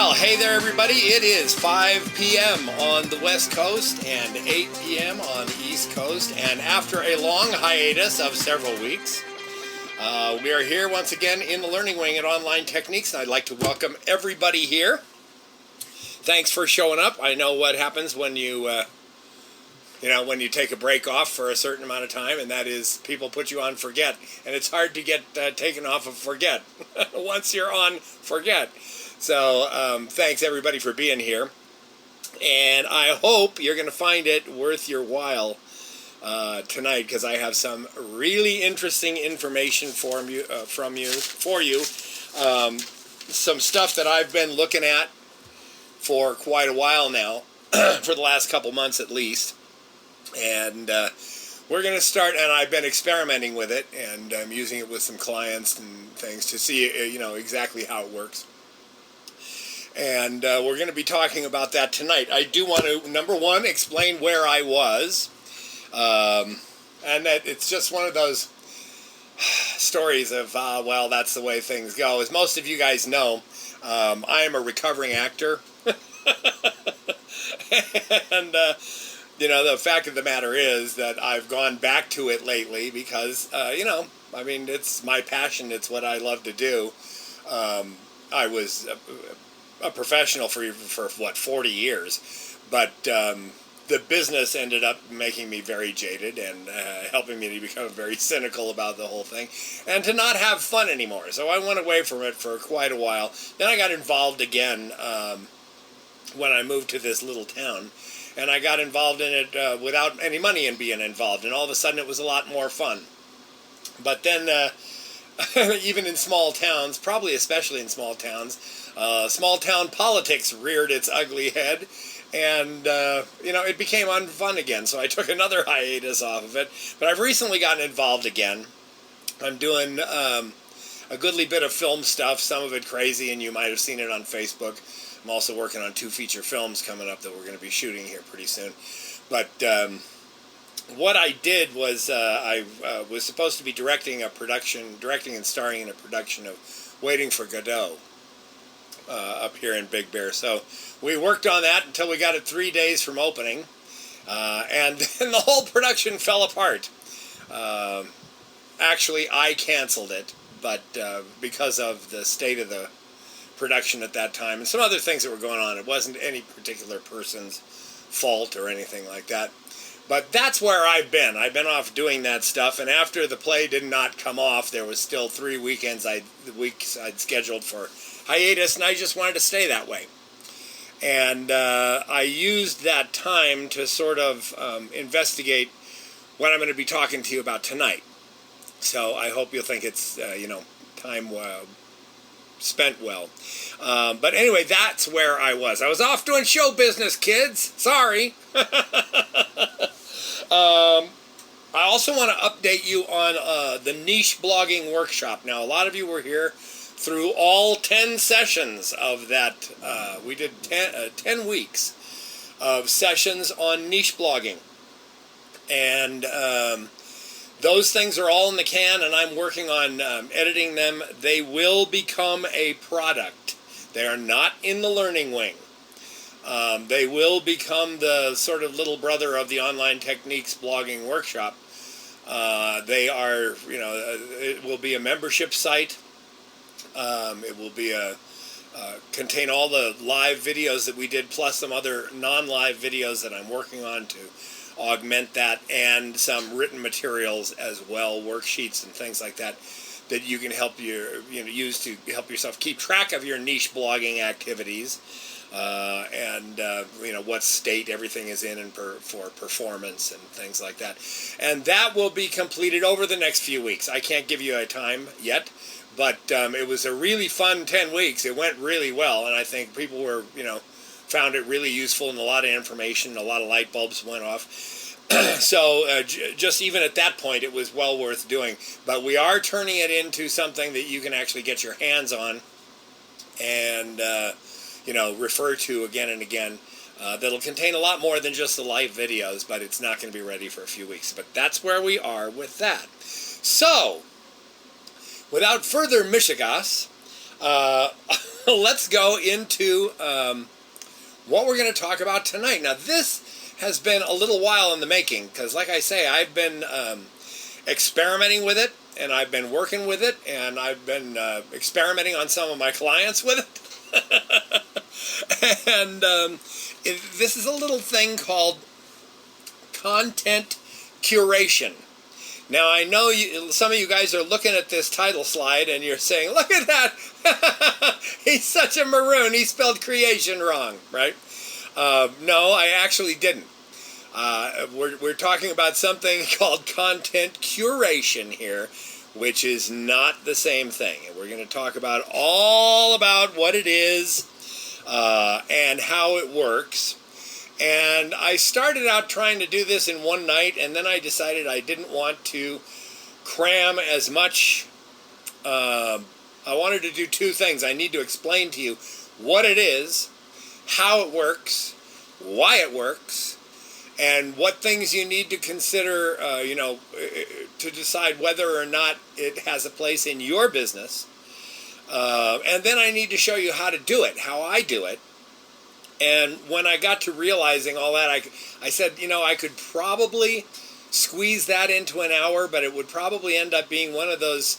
Well, hey there, everybody. It is 5 p.m. on the West Coast and 8 p.m. on the East Coast. And after a long hiatus of several weeks, we are here once again in the Learning Wing at Online Techniques. And I'd like to welcome everybody here. Thanks for showing up. I know what happens when you take a break off for a certain amount of time, and that is people put you on forget. And it's hard to get taken off of forget. Once you're on forget. So thanks everybody for being here, and I hope you're going to find it worth your while tonight, because I have some really interesting information for you. Some stuff that I've been looking at for quite a while now, for the last couple months at least, and we're going to start, and I've been experimenting with it, and I'm using it with some clients and things to see exactly how it works. And we're going to be talking about that tonight. I do want to, number one, explain where I was. And that it's just one of those stories of, well, that's the way things go. As most of you guys know, I am a recovering actor. And, the fact of the matter is that I've gone back to it lately because, it's my passion. It's what I love to do. I was a professional for 40 years, but the business ended up making me very jaded and helping me to become very cynical about the whole thing and to not have fun anymore. So I went away from it for quite a while. Then I got involved again when I moved to this little town, and I got involved in it without any money in being involved, and all of a sudden it was a lot more fun. But then even in small towns, probably especially in small towns, small town politics reared its ugly head, and it became unfun again. So I took another hiatus off of it. But I've recently gotten involved again. I'm doing a goodly bit of film stuff, some of it crazy, and you might have seen it on Facebook. I'm also working on 2 feature films coming up that we're going to be shooting here pretty soon. But what I did was I was supposed to be directing and starring in a production of Waiting for Godot up here in Big Bear. So we worked on that until we got it 3 days from opening, and then the whole production fell apart. Actually, I canceled it, but because of the state of the production at that time and some other things that were going on, it wasn't any particular person's fault or anything like that. But that's where I've been. I've been off doing that stuff, and after the play did not come off, there was still 3 weeks I'd scheduled for hiatus, and I just wanted to stay that way. And I used that time to sort of investigate what I'm going to be talking to you about tonight. So I hope you'll think it's, time spent well. But anyway, that's where I was. I was off doing show business, kids. Sorry. I also want to update you on the niche blogging workshop. Now, a lot of you were here through all 10 sessions of that. We did 10 weeks of sessions on niche blogging. And those things are all in the can, and I'm working on editing them. They will become a product. They are not in the Learning Wing. They will become the sort of little brother of the Online Techniques blogging workshop. They are, it will be a membership site. It will be contain all the live videos that we did, plus some other non-live videos that I'm working on to augment that, and some written materials as well, worksheets and things like that you can help use to help yourself keep track of your niche blogging activities, and what state everything is in and for performance and things like that. And that will be completed over the next few weeks. I can't give you a time yet, but it was a really fun 10 weeks. It went really well, and I think people were, found it really useful, and a lot of information, a lot of light bulbs went off. So just even at that point, it was well worth doing. But we are turning it into something that you can actually get your hands on and, refer to again and again. That'll contain a lot more than just the live videos, but it's not going to be ready for a few weeks. But that's where we are with that. So, without further mishigas, let's go into what we're going to talk about tonight. Now, this has been a little while in the making because, like I say, I've been experimenting with it, and I've been working with it, and I've been experimenting on some of my clients with it. And this is a little thing called content curation. Now, I know some of you guys are looking at this title slide and you're saying, look at that, he's such a maroon, he spelled creation wrong, right? No, I actually didn't. We're talking about something called content curation here, which is not the same thing. And we're going to talk about all about what it is and how it works. And I started out trying to do this in one night, and then I decided I didn't want to cram as much. I wanted to do two things. I need to explain to you what it is, how it works, why it works, and what things you need to consider, to decide whether or not it has a place in your business. And then I need to show you how to do it, how I do it. And when I got to realizing all that, I said, I could probably squeeze that into an hour, but it would probably end up being one of those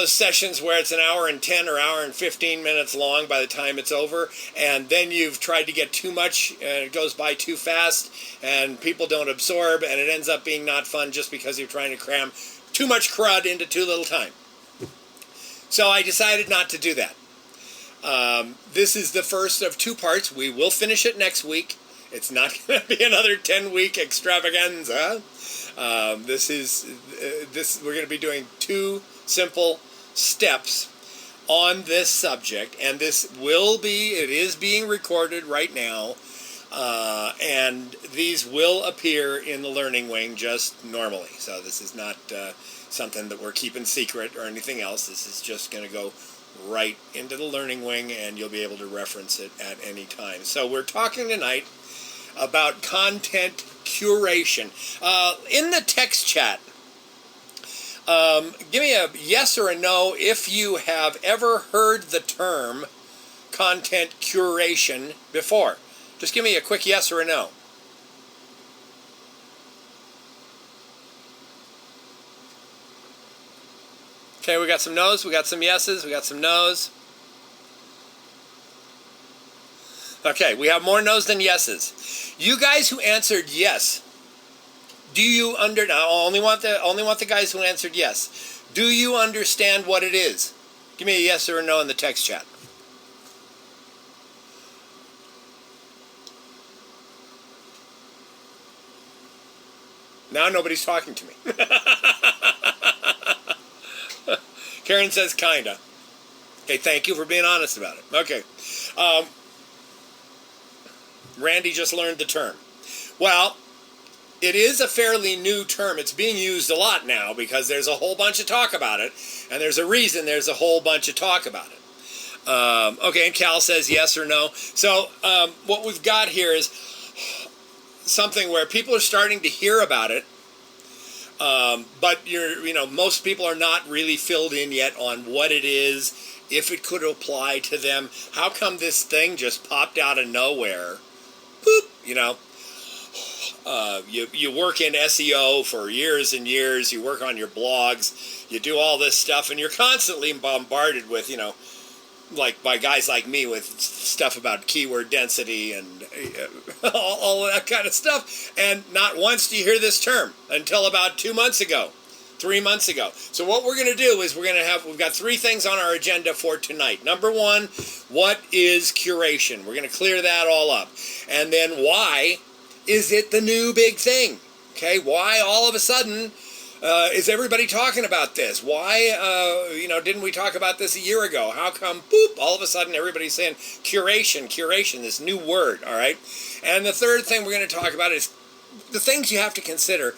sessions where it's an hour and 10 or hour and 15 minutes long by the time it's over, and then you've tried to get too much, and it goes by too fast, and people don't absorb, and it ends up being not fun just because you're trying to cram too much crud into too little time. So I decided not to do that. This is the first of two parts. We will finish it next week. It's not going to be another 10-week extravaganza. We're going to be doing two simple steps on this subject, and it is being recorded right now, and these will appear in the Learning Wing just normally. So this is not something that we're keeping secret or anything else. This is just going to go right into the Learning Wing, and you'll be able to reference it at any time. So we're talking tonight about content curation. In the text chat, give me a yes or a no if you have ever heard the term content curation before. Just give me a quick yes or a no. Okay, we got some no's, we got some yeses, we got some no's. Okay, we have more no's than yeses. You guys who answered yes, do you now I only want the guys who answered yes. Do you understand what it is? Give me a yes or a no in the text chat. Now nobody's talking to me. Karen says kinda. Okay, thank you for being honest about it. Okay. Randy just learned the term. Well, it is a fairly new term. It's being used a lot now because there's a whole bunch of talk about it, and there's a reason there's a whole bunch of talk about it. Okay, and Cal says yes or no. So what we've got here is something where people are starting to hear about it, but most people are not really filled in yet on what it is, if it could apply to them. How come this thing just popped out of nowhere? Boop, you work in SEO for years and years, you work on your blogs, you do all this stuff, and you're constantly bombarded with, like by guys like me with stuff about keyword density and all that kind of stuff, and not once do you hear this term until about 3 months ago. So what we're going to do is we've got three things on our agenda for tonight. Number one, what is curation? We're going to clear that all up. And then why is it the new big thing? Okay, why all of a sudden is everybody talking about this? Why, didn't we talk about this a year ago? How come, boop, all of a sudden everybody's saying curation, this new word, all right? And the third thing we're going to talk about is the things you have to consider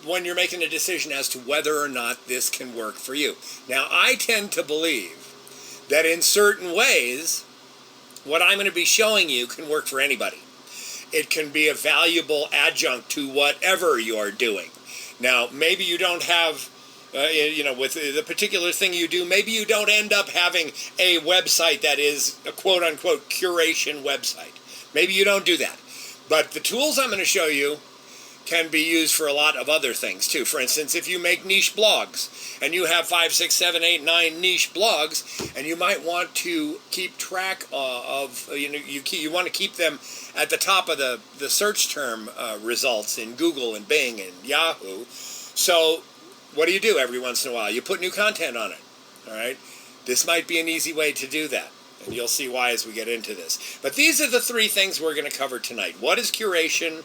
when you're making a decision as to whether or not this can work for you. Now, I tend to believe that in certain ways, what I'm going to be showing you can work for anybody. It can be a valuable adjunct to whatever you're doing. Now, maybe you don't have with the particular thing you do, maybe you don't end up having a website that is a quote-unquote curation website. Maybe you don't do that. But the tools I'm going to show you can be used for a lot of other things too. For instance, if you make niche blogs and you have 5, 6, 7, 8, 9 niche blogs, and you might want to keep track of, you want to keep them at the top of the search term results in Google and Bing and Yahoo. So what do every once in a while? You put new content on it. All right, this might be an easy way to do that, and you'll see why as we get into this. But these are the 3 things we're going to cover tonight. What is curation?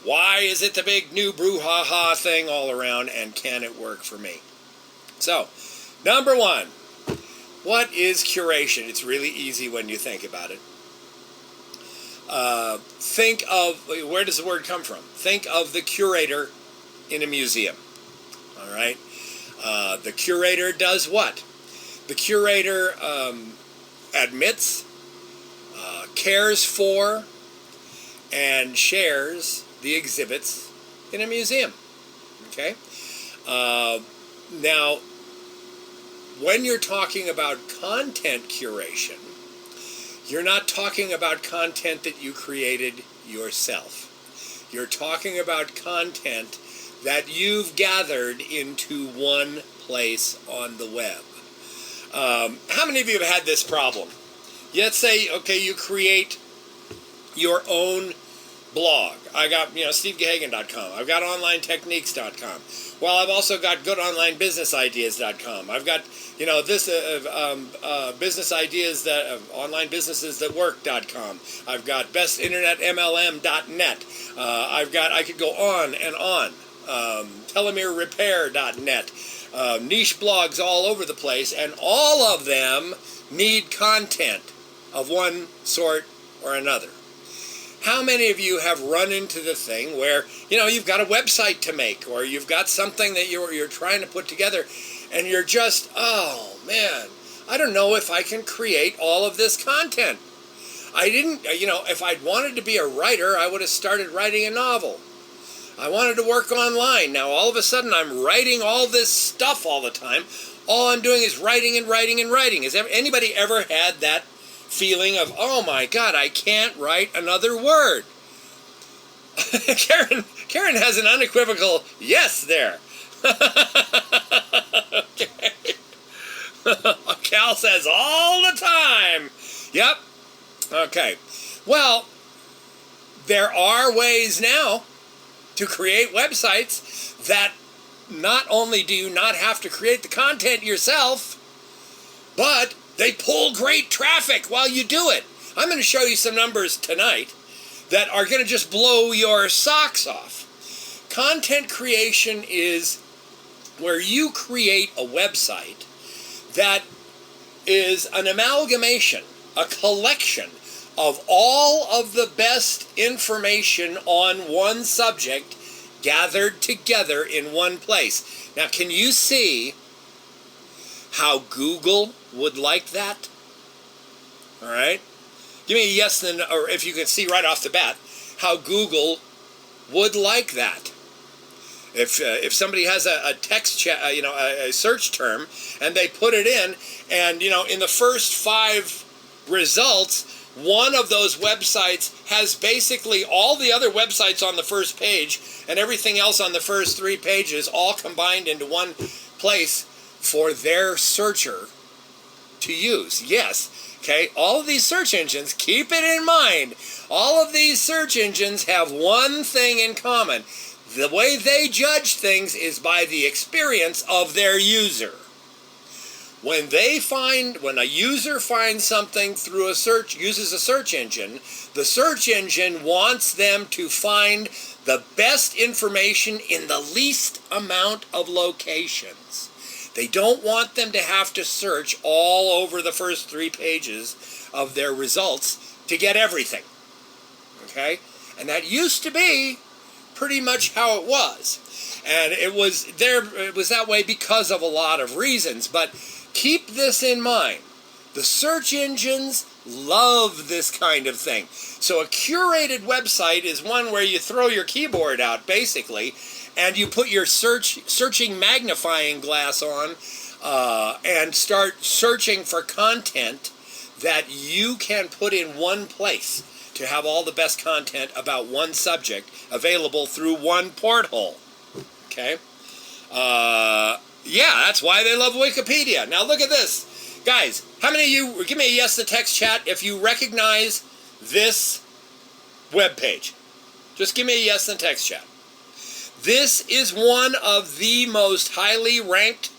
Why is it the big new brouhaha thing all around, and can it work for me? So, number 1, what is curation? It's really easy when you think about it. Think of, where does the word come from? Think of the curator in a museum. All right? The curator does what? The curator admits, cares for, and shares the exhibits in a museum. Okay? Now, when you're talking about content curation, you're not talking about content that you created yourself. You're talking about content that you've gathered into one place on the web. How many of you have had this problem? Let's say, okay, you create your own blog. I got, SteveGaghagen.com. I've got OnlineTechniques.com. Well, I've also got GoodOnlineBusinessIdeas.com. I've got, business ideas that online businesses that work.com. I've got BestInternetMLM.net. I could go on and on. TelomereRepair.net. Niche blogs all over the place, and all of them need content of one sort or another. How many of you have run into the thing where, you've got a website to make, or you've got something that you're trying to put together, and you're just, oh man, I don't know if I can create all of this content. I didn't, if I'd wanted to be a writer, I would have started writing a novel. I wanted to work online. Now all of a sudden I'm writing all this stuff all the time. All I'm doing is writing and writing and writing. Has anybody ever had that feeling of, oh my God, I can't write another word? Karen has an unequivocal yes there. Okay. Cal says all the time. Yep. Okay. Well, there are ways now to create websites that not only do you not have to create the content yourself, but they pull great traffic while you do it. I'm going to show you some numbers tonight that are going to just blow your socks off. Content creation is where you create a website that is an amalgamation, a collection of all of the best information on one subject gathered together in one place. Now, can you see how Google would like that? All right? Give me a yes, or if you can see right off the bat, how Google would like that. If somebody has a text chat, a search term, and they put it in, and in the first 5 results, one of those websites has basically all the other websites on the first page and everything else on the first 3 pages all combined into one place for their searcher to use. Yes, okay, all of these search engines, keep it in mind, all of these search engines have one thing in common. The way they judge things is by the experience of their user. When a user finds something through uses a search engine, the search engine wants them to find the best information in the least amount of locations. They don't want them to have to search all over the first 3 pages of their results to get everything. Okay? And that used to be pretty much how it was. And it was that way because of a lot of reasons, but keep this in mind. The search engines love this kind of thing. So a curated website is one where you throw your keyboard out, basically, and you put your searching magnifying glass on and start searching for content that you can put in one place to have all the best content about one subject available through one porthole. Okay? Yeah, that's why they love Wikipedia. Now look at this. Guys, how many of you, give me a yes in the text chat if you recognize this web page. Just give me a yes in the text chat. This is one of the most highly ranked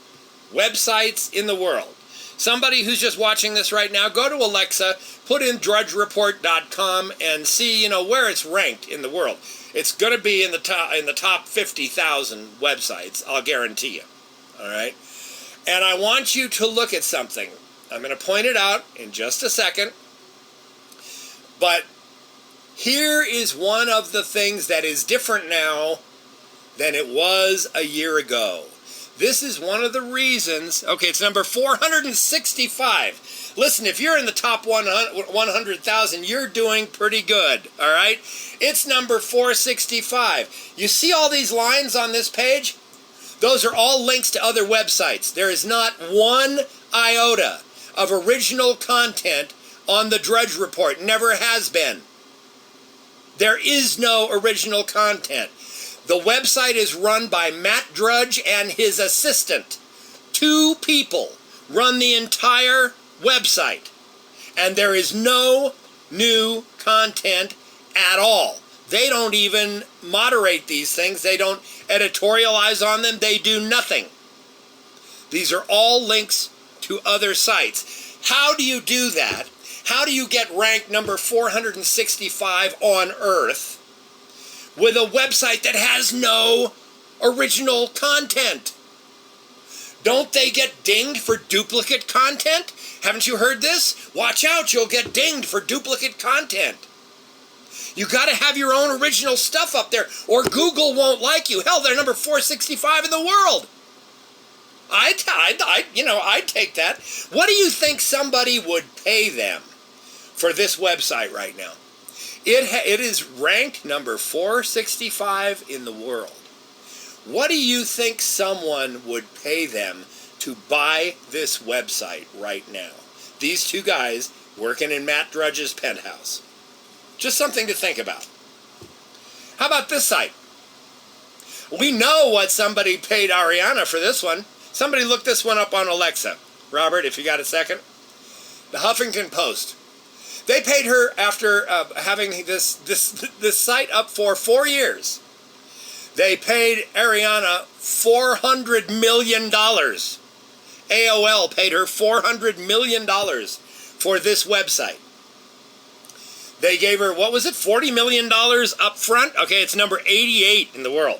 websites in the world. Somebody who's just watching this right now, go to Alexa, put in drudgereport.com and see, where it's ranked in the world. It's going to be in the top 50,000 websites, I'll guarantee you. All right? And I want you to look at something. I'm going to point it out in just a second. But here is one of the things that is different now than it was a year ago. This is one of the reasons. Okay, it's number 465. Listen, if you're in the top 100,000, you're doing pretty good, all right? It's number 465. You see all these lines on this page? Those are all links to other websites. There is not one iota of original content on the Drudge Report. Never has been. There is no original content. The website is run by Matt Drudge and his assistant. 2 people run the entire website. And there is no new content at all. They don't even moderate these things. They don't editorialize on them. They do nothing. These are all links to other sites. How do you do that? How do you get ranked number 465 on Earth with a website that has no original content? Don't they get dinged for duplicate content? Haven't you heard this? Watch out, you'll get dinged for duplicate content. You got to have your own original stuff up there, or Google won't like you. Hell, they're number 465 in the world. I'd take that. What do you think somebody would pay them for this website right now? It is ranked number 465 in the world. What do you think someone would pay them to buy this website right now? These 2 guys working in Matt Drudge's penthouse. Just something to think about. How about this site? We know what somebody paid Ariana for this one. Somebody look this one up on Alexa. Robert, if you got a second. The Huffington Post. They paid her after having this site up for 4 years. They paid Ariana $400 million. AOL paid her $400 million for this website. They gave her, what was it, $40 million up front? Okay, it's number 88 in the world.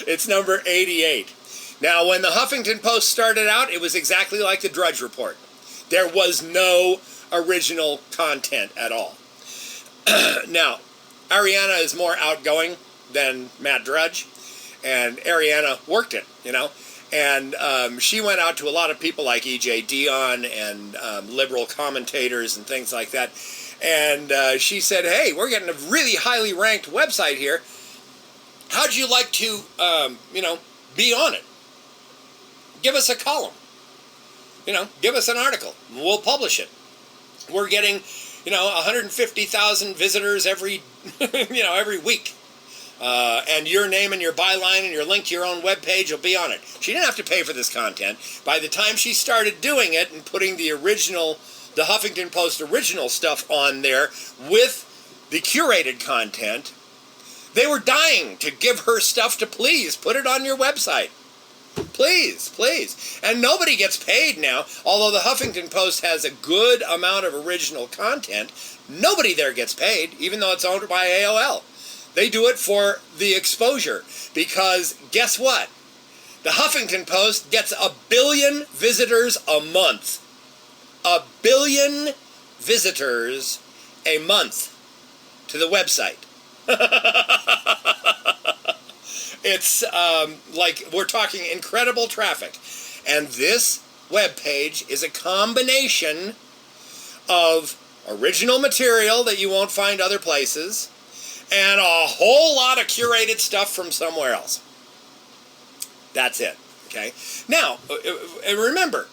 It's number 88. Now, when the Huffington Post started out, it was exactly like the Drudge Report. There was no original content at all. Now, Ariana is more outgoing than Matt Drudge, and Ariana worked it, and she went out to a lot of people like E.J. Dionne and liberal commentators and things like that, and she said, hey, we're getting a really highly ranked website here. How'd you like to, be on it? Give us a column. Give us an article. We'll publish it. We're getting, 150,000 visitors every week. And your name and your byline and your link to your own webpage will be on it. She didn't have to pay for this content. By the time she started doing it and putting the Huffington Post original stuff on there with the curated content, they were dying to give her stuff to please put it on your website. Please, please. And nobody gets paid now. Although the Huffington Post has a good amount of original content, nobody there gets paid, even though it's owned by AOL. They do it for the exposure. Because guess what? The Huffington Post gets 1 billion visitors a month. 1 billion visitors a month to the website. It's like we're talking incredible traffic. And this webpage is a combination of original material that you won't find other places and a whole lot of curated stuff from somewhere else. That's it. Okay. Now, and remember,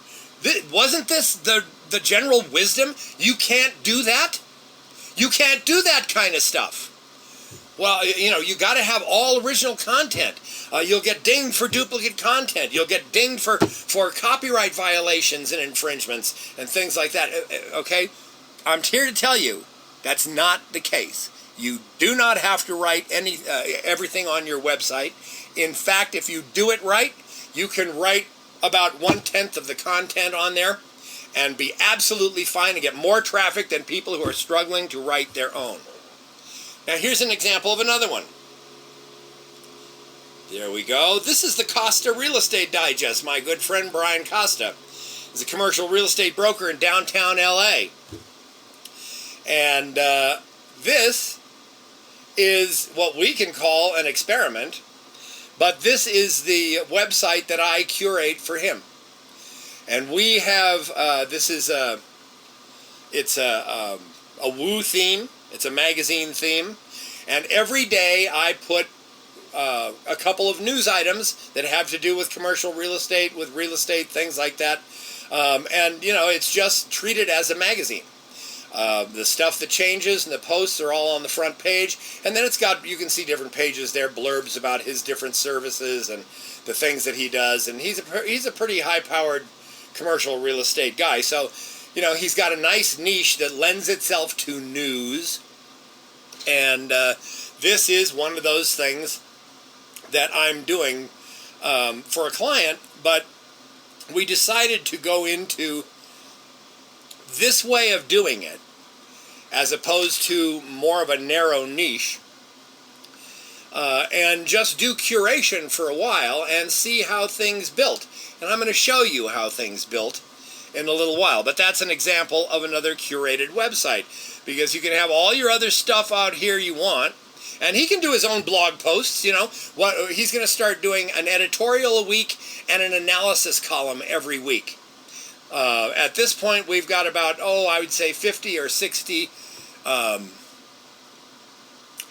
wasn't this the general wisdom? You can't do that. You can't do that kind of stuff. Well, you got to have all original content. You'll get dinged for duplicate content. You'll get dinged for copyright violations and infringements and things like that. Okay? I'm here to tell you that's not the case. You do not have to write everything on your website. In fact, if you do it right, you can write about 1/10 of the content on there and be absolutely fine and get more traffic than people who are struggling to write their own. Now here's an example of another one. There we go. This is the Costa Real Estate Digest. My good friend Brian Costa is a commercial real estate broker in downtown LA. And this is what we can call an experiment, but this is the website that I curate for him. And we have, it's a woo theme. It's a magazine theme, and every day I put a couple of news items that have to do with commercial real estate, things like that, and it's just treated as a magazine. The stuff that changes and the posts are all on the front page, and then you can see different pages there, blurbs about his different services and the things that he does, and he's a pretty high-powered commercial real estate guy, so he's got a nice niche that lends itself to news. And this is one of those things that I'm doing for a client, but we decided to go into this way of doing it as opposed to more of a narrow niche, and just do curation for a while and see how things built. And I'm going to show you how things built in a little while, but that's an example of another curated website, because you can have all your other stuff out here you want, and he can do his own blog posts. He's going to start doing an editorial a week and an analysis column every week. At this point, we've got about, I would say 50 or 60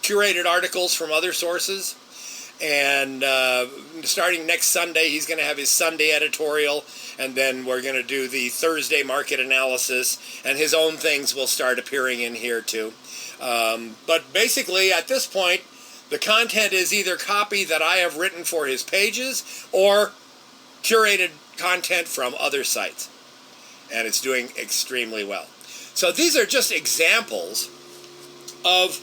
curated articles from other sources. And starting next Sunday, he's going to have his Sunday editorial, and then we're going to do the Thursday market analysis, and his own things will start appearing in here too. But basically, at this point, the content is either copy that I have written for his pages or curated content from other sites. And it's doing extremely well. So these are just examples of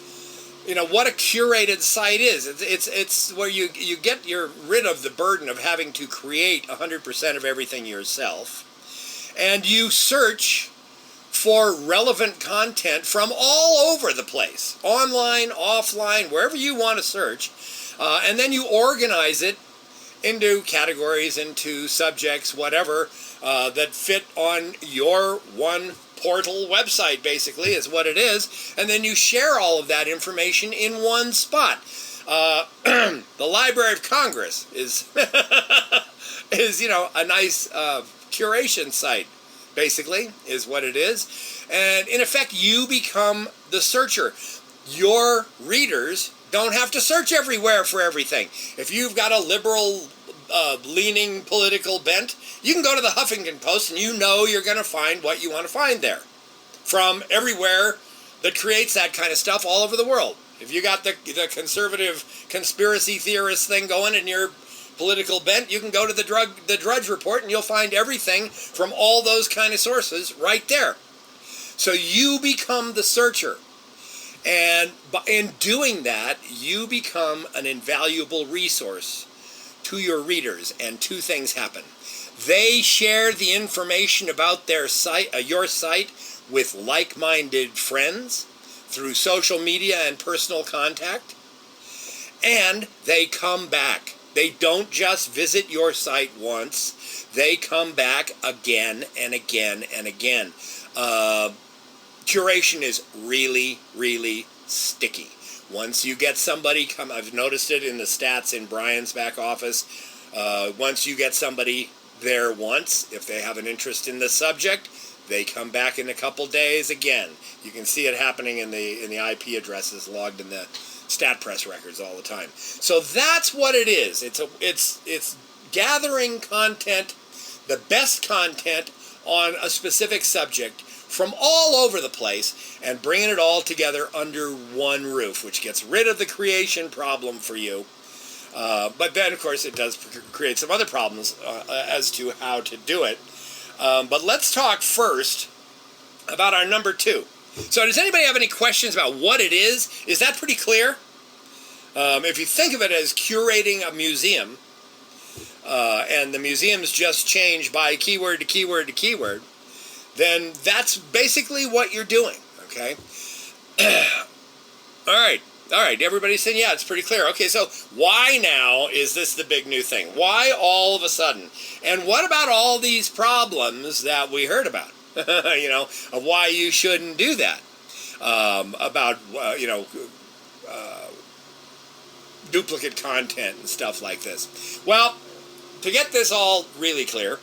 what a curated site is. It's where you're rid of the burden of having to create 100% of everything yourself, and you search for relevant content from all over the place, online, offline, wherever you want to search, and then you organize it into categories, into subjects, whatever, that fit on your one portal website, basically, is what it is, and then you share all of that information in one spot. The Library of Congress is a nice curation site, basically, is what it is. And in effect, you become the searcher. Your readers don't have to search everywhere for everything. If you've got a liberal leaning political bent, you can go to the Huffington Post and you're going to find what you want to find there from everywhere that creates that kind of stuff all over the world. If you got the conservative conspiracy theorist thing going in your political bent, you can go to the Drudge Report and you'll find everything from all those kind of sources right there. So you become the searcher. And in doing that, you become an invaluable resource to your readers, and two things happen. They share the information about their site, your site, with like-minded friends through social media and personal contact, and they come back. They don't just visit your site once, they come back again and again and again. Curation is really, really sticky. Once you get somebody I've noticed it in the stats in Brian's back office, once you get somebody there once, if they have an interest in the subject, they come back in a couple days again. You can see it happening in the IP addresses logged in the stat press records all the time. So that's what it is. It's gathering content, the best content on a specific subject from all over the place and bringing it all together under one roof, which gets rid of the creation problem for you. But then, of course, it does create some other problems as to how to do it. But let's talk first about our number 2. So does anybody have any questions about what it is? Is that pretty clear? If you think of it as curating a museum, and the museums just change by keyword to keyword to keyword, then that's basically what you're doing, okay? All right, everybody's saying, yeah, it's pretty clear. Okay, so why now is this the big new thing? Why all of a sudden? And what about all these problems that we heard about? You know, of why you shouldn't do that. Duplicate content and stuff like this. Well, to get this all really clear,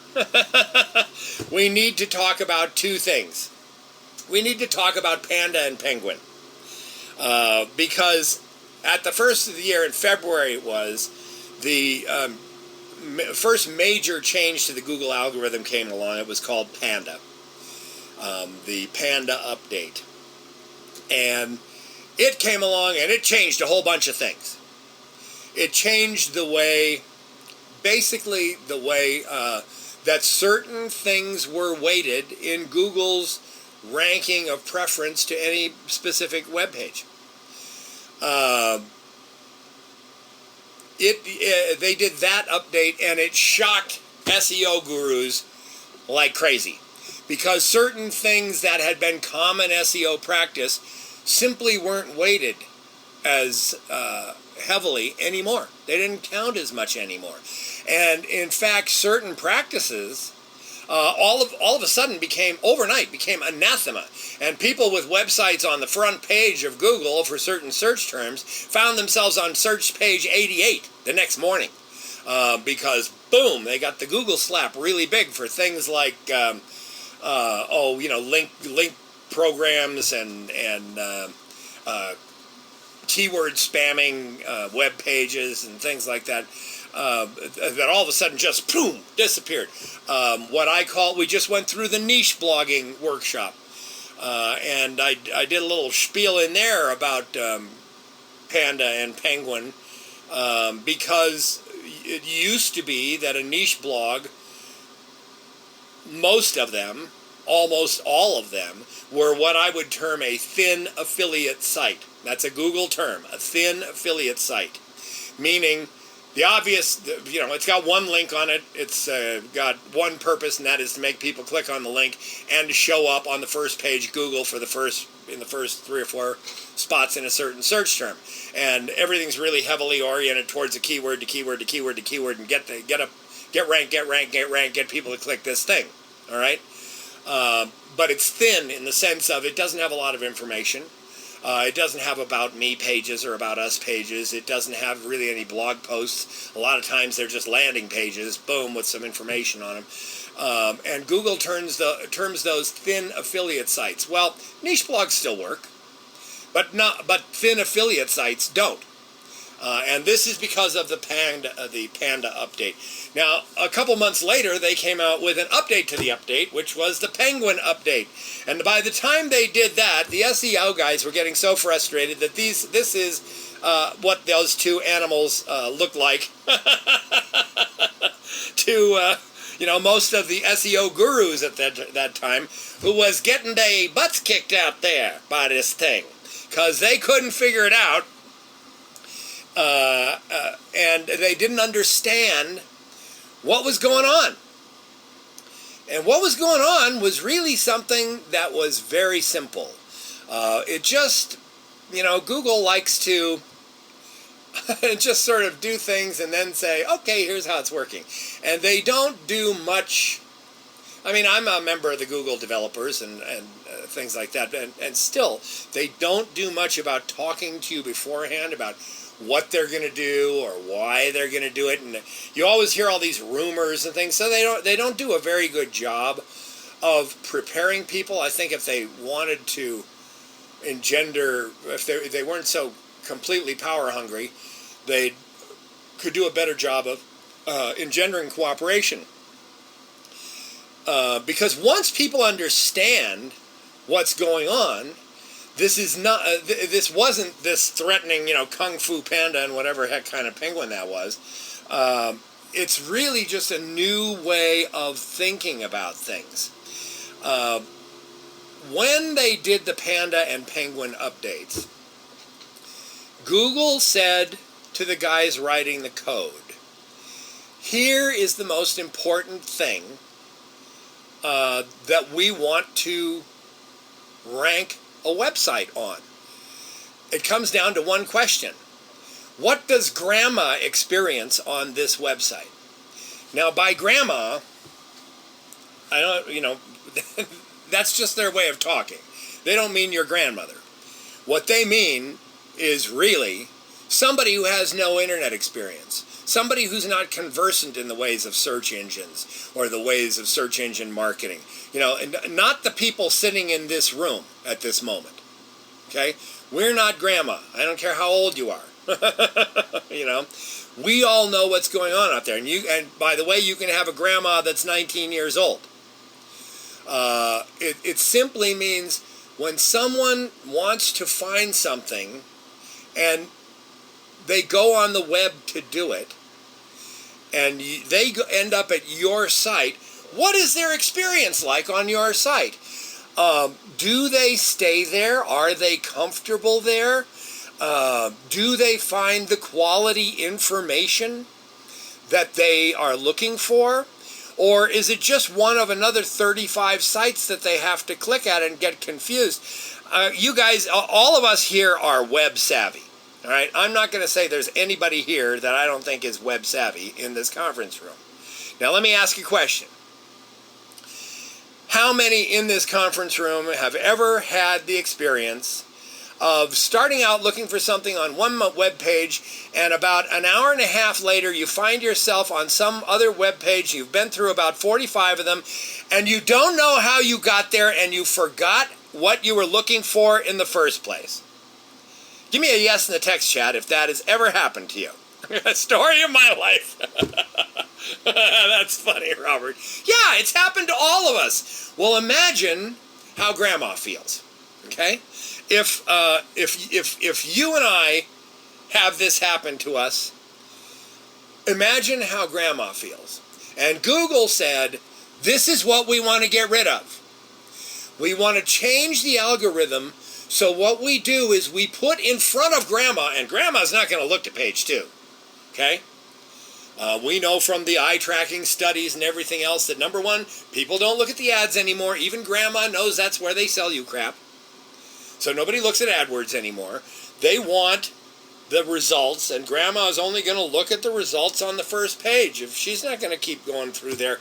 we need to talk about 2 things. We need to talk about Panda and Penguin. Because at the first of the year, in February it was, the first major change to the Google algorithm came along. It was called Panda. The Panda update. And it came along and it changed a whole bunch of things. It changed the way, basically the way that certain things were weighted in Google's ranking of preference to any specific web page. They did that update and it shocked SEO gurus like crazy, because certain things that had been common SEO practice simply weren't weighted as heavily anymore. They didn't count as much anymore. And in fact, certain practices all of a sudden became anathema. And people with websites on the front page of Google for certain search terms found themselves on search page 88 the next morning. Because, boom, they got the Google slap really big for things like, link programs and keyword spamming web pages and things like that. That all of a sudden just, boom, disappeared. We just went through the niche blogging workshop. And I did a little spiel in there about Panda and Penguin, because it used to be that a niche blog, most of them, almost all of them, were what I would term a thin affiliate site. That's a Google term, a thin affiliate site. Meaning, the obvious, it's got one link on it, it's got one purpose, and that is to make people click on the link and to show up on the first page Google in the first 3 or 4 spots in a certain search term. And everything's really heavily oriented towards a keyword to keyword to keyword to keyword, and get ranked, get people to click this thing. All right? But it's thin in the sense of it doesn't have a lot of information. It doesn't have about me pages or about us pages. It doesn't have really any blog posts. A lot of times they're just landing pages, boom, with some information on them. And Google terms those thin affiliate sites. Well, niche blogs still work, but thin affiliate sites don't. And this is because of the Panda update. Now, a couple months later, they came out with an update to the update, which was the Penguin update. And by the time they did that, the SEO guys were getting so frustrated that this is what those 2 animals look like to most of the SEO gurus at that time, who was getting their butts kicked out there by this thing, because they couldn't figure it out. And they didn't understand what was going on. And what was going on was really something that was very simple. It just, Google likes to just sort of do things and then say, okay, here's how it's working. And they don't do much. I mean, I'm a member of the Google developers and things like that, and still, they don't do much about talking to you beforehand about what they're going to do or why they're going to do it. And you always hear all these rumors and things, so they don't do a very good job of preparing people. I think if they wanted to if they weren't so completely power hungry, they could do a better job of engendering cooperation. Because once people understand what's going on, this is not. This wasn't this threatening, Kung Fu Panda and whatever heck kind of penguin that was. It's really just a new way of thinking about things. When they did the Panda and Penguin updates, Google said to the guys writing the code, here is the most important thing that we want to rank a website on. It comes down to one question. What does grandma experience on this website? Now, by grandma, I don't, that's just their way of talking. They don't mean your grandmother. What they mean is really somebody who has no internet experience. Somebody who's not conversant in the ways of search engines or the ways of search engine marketing. And not the people sitting in this room at this moment. Okay? We're not grandma. I don't care how old you are. We all know what's going on out there. And by the way, you can have a grandma that's 19 years old. It simply means when someone wants to find something and they go on the web to do it, and they end up at your site, what is their experience like on your site? Do they stay there? Are they comfortable there? Do they find the quality information that they are looking for? Or is it just one of another 35 sites that they have to click at and get confused? You guys, all of us here are web savvy. All right, I'm not going to say there's anybody here that I don't think is web savvy in this conference room. Now, let me ask you a question. How many in this conference room have ever had the experience of starting out looking for something on one web page, and about an hour and a half later you find yourself on some other web page, you've been through about 45 of them, and you don't know how you got there and you forgot what you were looking for in the first place? Give me a yes in the text chat if that has ever happened to you. A story of my life. That's funny, Robert. Yeah, it's happened to all of us. Well, imagine how grandma feels. Okay? If you and I have this happen to us, imagine how grandma feels. And Google said, this is what we want to get rid of. We want to change the algorithm. So what we do is we put in front of grandma, and grandma's not going to look at page 2. Okay? We know from the eye tracking studies and everything else that, number one, people don't look at the ads anymore. Even grandma knows that's where they sell you crap. So nobody looks at AdWords anymore. They want the results, and grandma is only going to look at the results on the first page. If she's not going to keep going through there,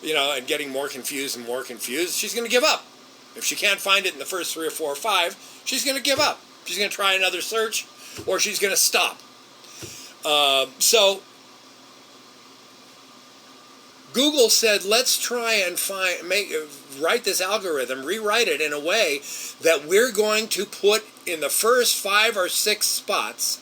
and getting more confused and more confused, she's going to give up. If she can't find it in the first 3 or 4 or 5, she's going to give up. She's going to try another search, or she's going to stop. So Google said, let's try and write this algorithm, rewrite it in a way that we're going to put in the first 5 or 6 spots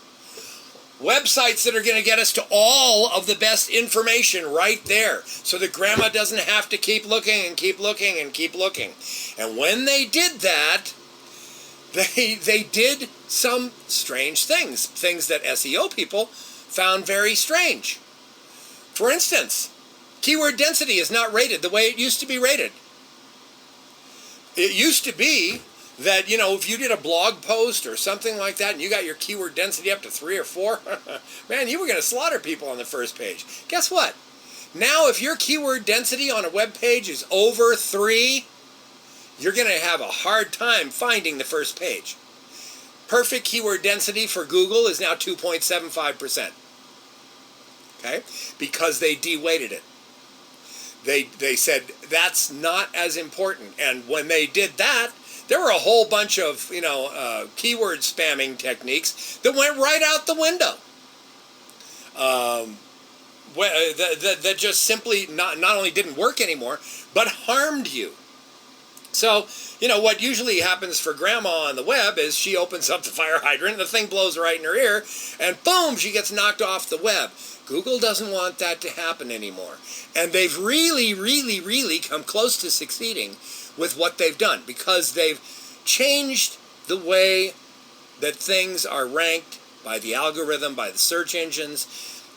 websites that are going to get us to all of the best information right there, so that grandma doesn't have to keep looking and keep looking and keep looking. And when they did that, they did some strange things that SEO people found very strange. For instance, keyword density is not rated the way it used to be rated. It used to be that, if you did a blog post or something like that and you got your keyword density up to 3 or 4, man, you were going to slaughter people on the first page. Guess what? Now, if your keyword density on a web page is over 3, you're going to have a hard time finding the first page. Perfect keyword density for Google is now 2.75%. Okay? Because they de-weighted it. They said that's not as important. And when they did that, there were a whole bunch of, keyword spamming techniques that went right out the window. That just simply not only didn't work anymore, but harmed you. So, what usually happens for grandma on the web is she opens up the fire hydrant, and the thing blows right in her ear, and boom, she gets knocked off the web. Google doesn't want that to happen anymore. And they've really, really, really come close to succeeding with what they've done, because they've changed the way that things are ranked by the algorithm, by the search engines,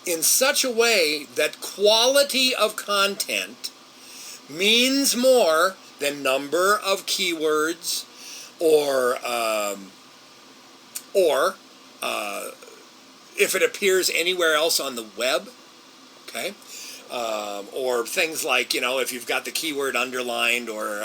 in such a way that quality of content means more than number of keywords or if it appears anywhere else on the web, okay? Or things like, if you've got the keyword underlined, or,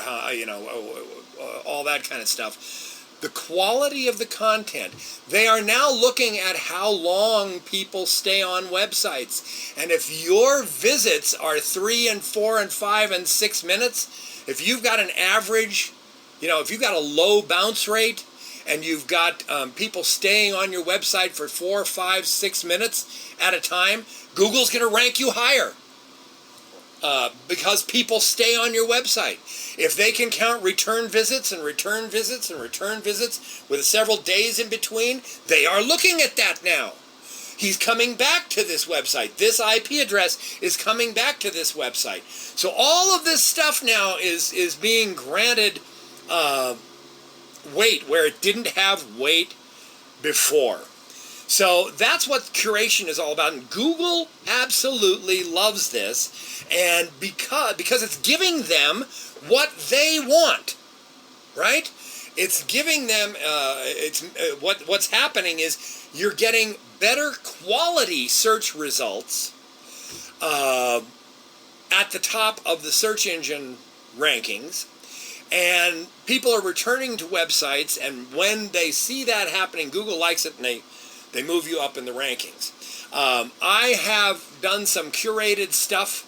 all that kind of stuff. The quality of the content. They are now looking at how long people stay on websites. And if your visits are 3 and 4 and 5 and 6 minutes, if you've got an average, if you've got a low bounce rate, and you've got people staying on your website for 4, 5, 6 minutes at a time, Google's going to rank you higher. Because people stay on your website. If they can count return visits and return visits and return visits with several days in between, they are looking at that now. He's coming back to this website. This IP address is coming back to this website. So all of this stuff now is being granted weight where it didn't have weight before. So that's what curation is all about, and Google absolutely loves this, and because it's giving them what they want, right? It's giving them. What's happening is you're getting better quality search results at the top of the search engine rankings. And people are returning to websites, and when they see that happening, Google likes it, and they move you up in the rankings. I have done some curated stuff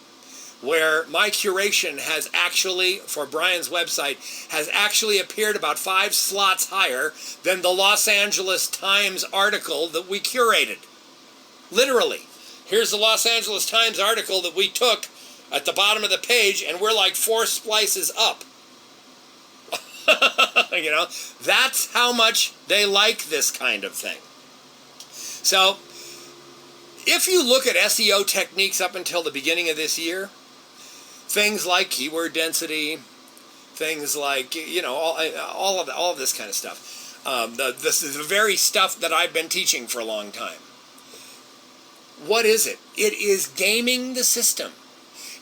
where my curation has actually, for Brian's website, has actually appeared about 5 slots higher than the Los Angeles Times article that we curated. Literally. Here's the Los Angeles Times article that we took at the bottom of the page, and we're like 4 splices up. That's how much they like this kind of thing. So, if you look at SEO techniques up until the beginning of this year, things like keyword density, things like, all of this kind of stuff, this is the very stuff that I've been teaching for a long time. What is it? It is gaming the system.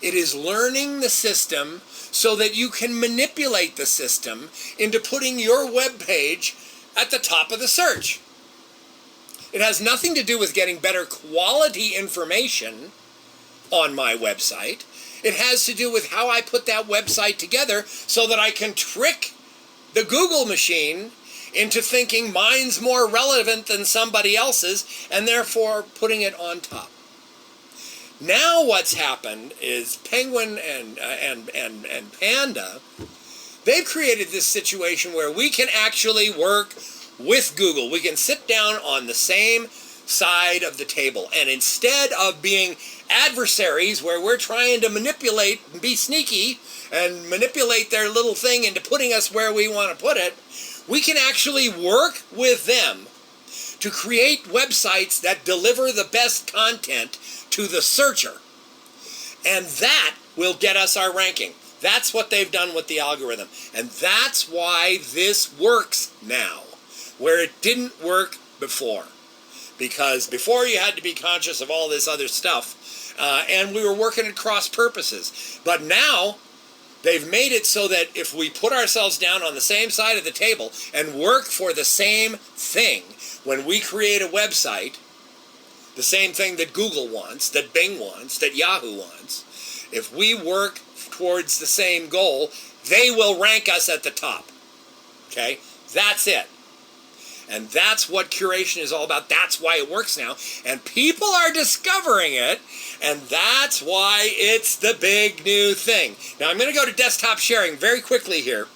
It is learning the system so that you can manipulate the system into putting your web page at the top of the search. It has nothing to do with getting better quality information on my website. It has to do with how I put that website together so that I can trick the Google machine into thinking mine's more relevant than somebody else's, and therefore putting it on top. Now what's happened is Penguin and Panda, they've created this situation where we can actually work with Google. We can sit down on the same side of the table, and instead of being adversaries where we're trying to manipulate and be sneaky and manipulate their little thing into putting us where we want to put it, we can actually work with them to create websites that deliver the best content to the searcher. And that will get us our ranking. That's what they've done with the algorithm. And that's why this works now, where it didn't work before. Because before you had to be conscious of all this other stuff, and we were working at cross purposes. But now, they've made it so that if we put ourselves down on the same side of the table and work for the same thing, when we create a website, the same thing that Google wants, that Bing wants, that Yahoo wants, if we work towards the same goal, they will rank us at the top. Okay? That's it. And that's what curation is all about. That's why it works now. And people are discovering it, and that's why it's the big new thing. Now, I'm going to go to desktop sharing very quickly here.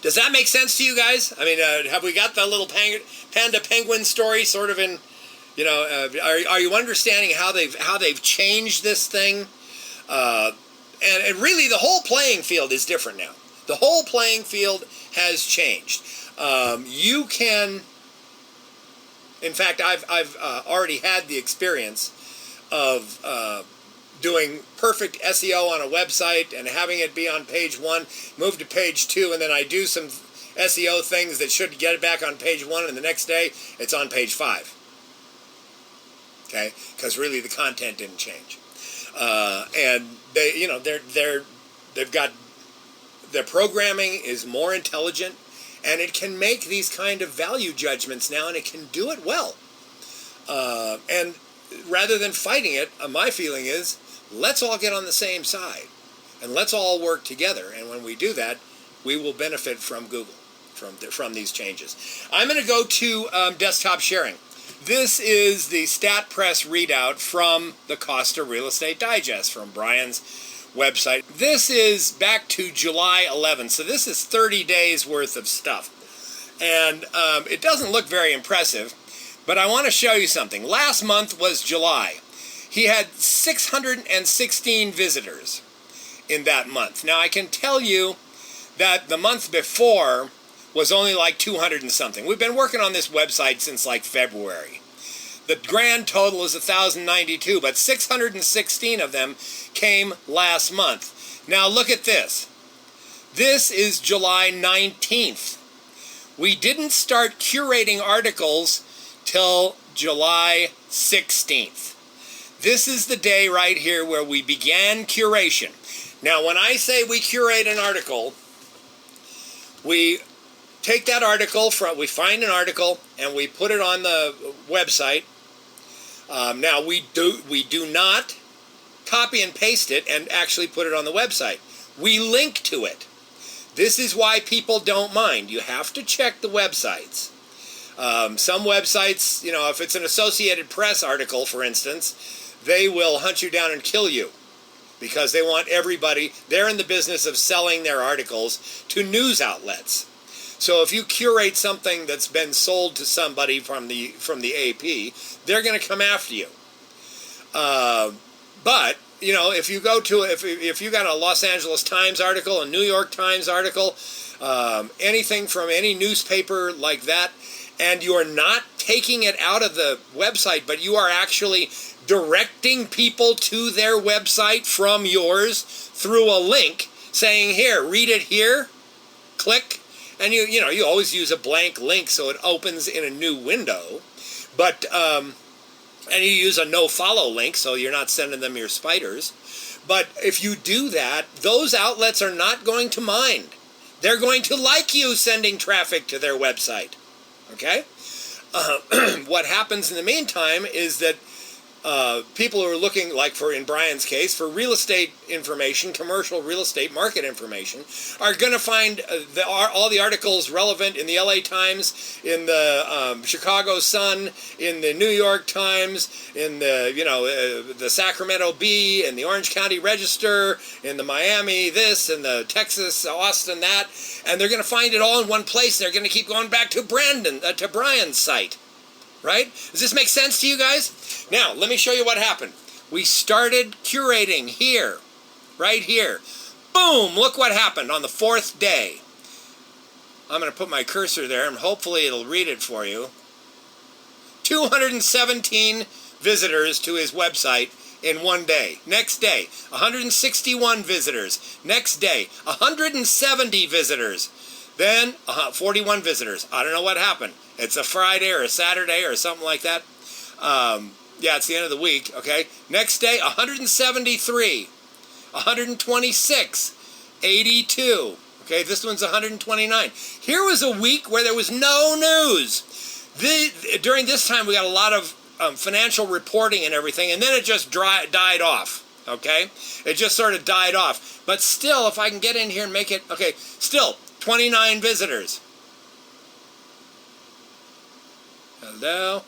Does that make sense to you guys? I mean, have we got the little Panda Penguin story sort of in, are you understanding how they've changed this thing? And really, the whole playing field is different now. The whole playing field has changed. You can, in fact, I've already had the experience of doing perfect SEO on a website and having it be on page 1, move to page 2, and then I do some SEO things that should get it back on page 1, and the next day it's on page 5. Okay, because really the content didn't change, and they, you know, they've got, their programming is more intelligent, and it can make these kind of value judgments now, and it can do it well. And rather than fighting it, my feeling is, let's all get on the same side, and let's all work together. And when we do that, we will benefit from Google, from these changes. I'm going to go to desktop sharing. This is the StatPress readout from the Costa Real Estate Digest from Brian's website. This is back to July 11th, so this is 30 days worth of stuff. And it doesn't look very impressive, but I want to show you something. Last month was July. He had 616 visitors in that month. Now I can tell you that the month before was only like 200 and something. We've been working on this website since like February. The grand total is 1,092, but 616 of them came last month. Now look at this. This is July 19th. We didn't start curating articles till July 16th. This is the day right here where we began curation. Now when I say we curate an article, we take that article we find an article and we put it on the website. Now we do not copy and paste it and actually put it on the website. We link to it. This is why people don't mind. You have to check the websites. Some websites, you know, if it's an Associated Press article, for instance, they will hunt you down and kill you because they want everybody. They're in the business of selling their articles to news outlets. So if you curate something that's been sold to somebody from the AP, they're going to come after you. But you know, if you go to if you got a Los Angeles Times article, a New York Times article, anything from any newspaper like that, and you're not taking it out of the website, but you are actually directing people to their website from yours through a link, saying, "Here, read it here, click." And you know, you always use a blank link so it opens in a new window, but and you use a no-follow link so you're not sending them your spiders. But if you do that, those outlets are not going to mind. They're going to like you sending traffic to their website. Okay? What happens in the meantime is that people who are looking, like in Brian's case, for real estate information, commercial real estate market information, are going to find all the articles relevant in the LA Times, in the Chicago Sun, in the New York Times, in the the Sacramento Bee, in the Orange County Register, in the Miami this, and the Texas Austin that, and they're going to find it all in one place. They're going to keep going back to Brian's site. Right? Does this make sense to you guys? Now, let me show you what happened. We started curating here, right here. Boom! Look what happened on the 4th day. I'm going to put my cursor there, and hopefully it'll read it for you. 217 visitors to his website in one day. Next day, 161 visitors. Next day, 170 visitors. Then 41 visitors. I don't know what happened. It's a Friday or a Saturday or something like that. Yeah, it's the end of the week, okay? Next day, 173, 126, 82. Okay, this one's 129. Here was a week where there was no news. During this time, we got a lot of financial reporting and everything, and then it just died off, okay? It just sort of died off. But still, if I can get in here and make it, okay, still, 29 visitors. Hello?